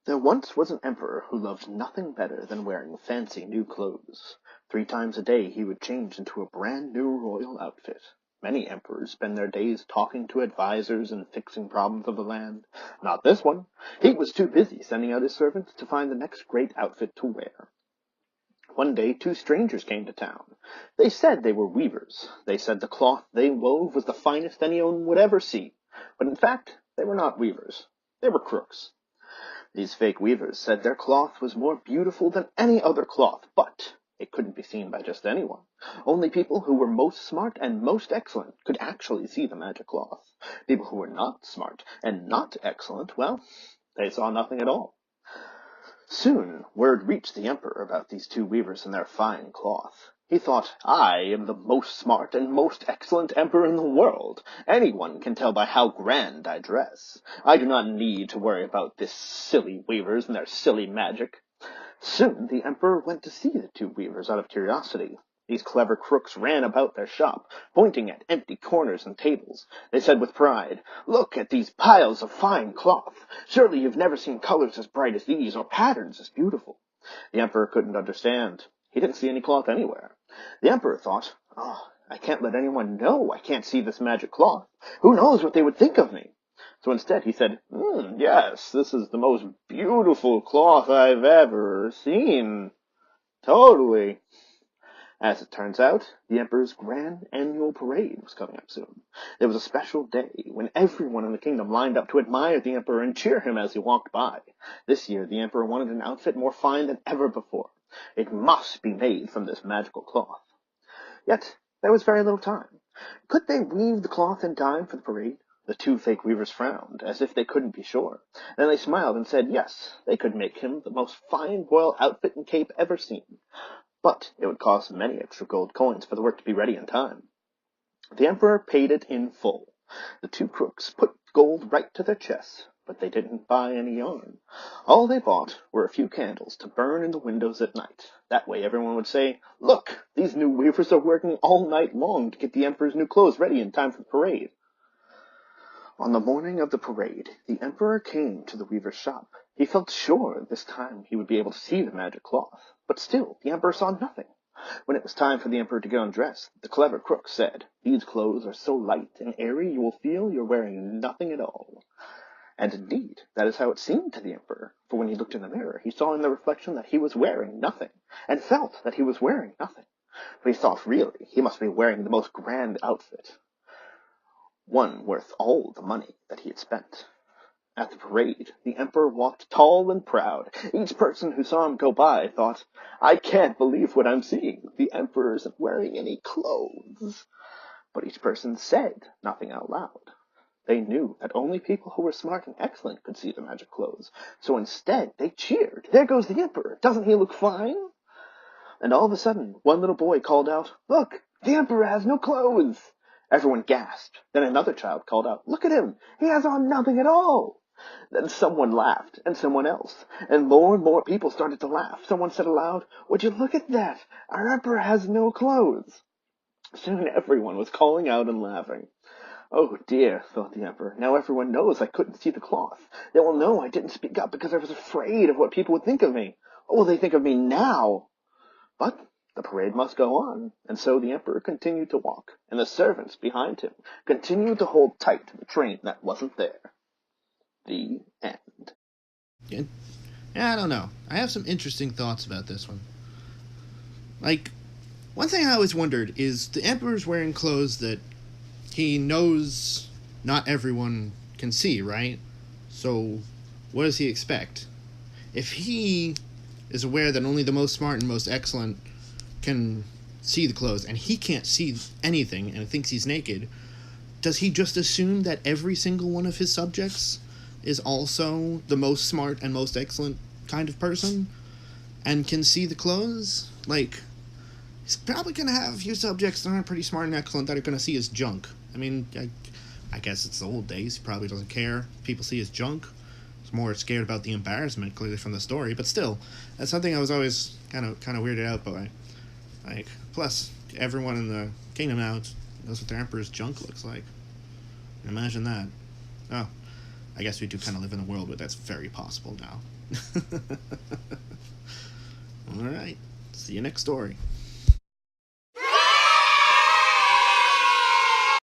There once was an emperor who loved nothing better than wearing fancy new clothes. 3 times a day he would change into a brand new royal outfit. Many emperors spend their days talking to advisors and fixing problems of the land. Not this one. He was too busy sending out his servants to find the next great outfit to wear. One day 2 strangers came to town. They said they were weavers. They said the cloth they wove was the finest anyone would ever see. But in fact, they were not weavers. They were crooks. These fake weavers said their cloth was more beautiful than any other cloth, but it couldn't be seen by just anyone. Only people who were most smart and most excellent could actually see the magic cloth. People who were not smart and not excellent, well, they saw nothing at all. Soon word reached the emperor about these 2 weavers and their fine cloth. He thought, I am the most smart and most excellent emperor in the world. Anyone can tell by how grand I dress. I do not need to worry about this silly weavers and their silly magic. Soon the emperor went to see the 2 weavers out of curiosity. These clever crooks ran about their shop, pointing at empty corners and tables. They said with pride, Look at these piles of fine cloth. Surely you've never seen colors as bright as these, or patterns as beautiful. The emperor couldn't understand. He didn't see any cloth anywhere. The emperor thought, I can't let anyone know I can't see this magic cloth. Who knows what they would think of me? So instead he said, yes, this is the most beautiful cloth I've ever seen. Totally. As it turns out, the emperor's grand annual parade was coming up soon. There was a special day when everyone in the kingdom lined up to admire the emperor and cheer him as he walked by. This year the emperor wanted an outfit more fine than ever before. It must be made from this magical cloth. Yet there was very little time. Could they weave the cloth in time for the parade? The 2 fake weavers frowned, as if they couldn't be sure. Then they smiled and said yes, they could make him the most fine royal outfit and cape ever seen. But it would cost many extra gold coins for the work to be ready in time. The emperor paid it in full. The 2 crooks put gold right to their chests, but they didn't buy any yarn. All they bought were a few candles to burn in the windows at night. That way everyone would say, Look, these new weavers are working all night long to get the emperor's new clothes ready in time for the parade. On the morning of the parade, the emperor came to the weaver's shop. He felt sure this time he would be able to see the magic cloth, but still the emperor saw nothing. When it was time for the emperor to get undressed, the clever crook said, These clothes are so light and airy you will feel you're wearing nothing at all. And indeed, that is how it seemed to the emperor, for when he looked in the mirror, he saw in the reflection that he was wearing nothing, and felt that he was wearing nothing. But he thought, really, he must be wearing the most grand outfit, one worth all the money that he had spent. At the parade, the emperor walked tall and proud. Each person who saw him go by thought, I can't believe what I'm seeing. The emperor isn't wearing any clothes. But each person said nothing out loud. They knew that only people who were smart and excellent could see the magic clothes. So instead, they cheered. There goes the emperor. Doesn't he look fine? And all of a sudden, one little boy called out, Look, the emperor has no clothes. Everyone gasped. Then another child called out, Look at him. He has on nothing at all. Then someone laughed, and someone else. And more people started to laugh. Someone said aloud, Would you look at that? Our emperor has no clothes. Soon everyone was calling out and laughing. Oh dear, thought the emperor. Now everyone knows I couldn't see the cloth. They will know I didn't speak up because I was afraid of what people would think of me. What will they think of me now? But the parade must go on, and so the emperor continued to walk, and the servants behind him continued to hold tight to the train that wasn't there. The end. Yeah, I don't know. I have some interesting thoughts about this one. Like, one thing I always wondered is the emperor's wearing clothes that he knows not everyone can see, right? So, what does he expect? If he is aware that only the most smart and most excellent can see the clothes, and he can't see anything and thinks he's naked, does he just assume that every single one of his subjects is also the most smart and most excellent kind of person and can see the clothes? Like, he's probably going to have a few subjects that aren't pretty smart and excellent that are going to see his junk. I mean, I guess it's the old days. He probably doesn't care if people see his junk. He's more scared about the embarrassment, clearly, from the story. But still, that's something I was always kind of weirded out by. Like, plus, everyone in the kingdom now knows what their emperor's junk looks like. Imagine that. Oh, I guess we do kind of live in a world where that's very possible now. All right. See you next story.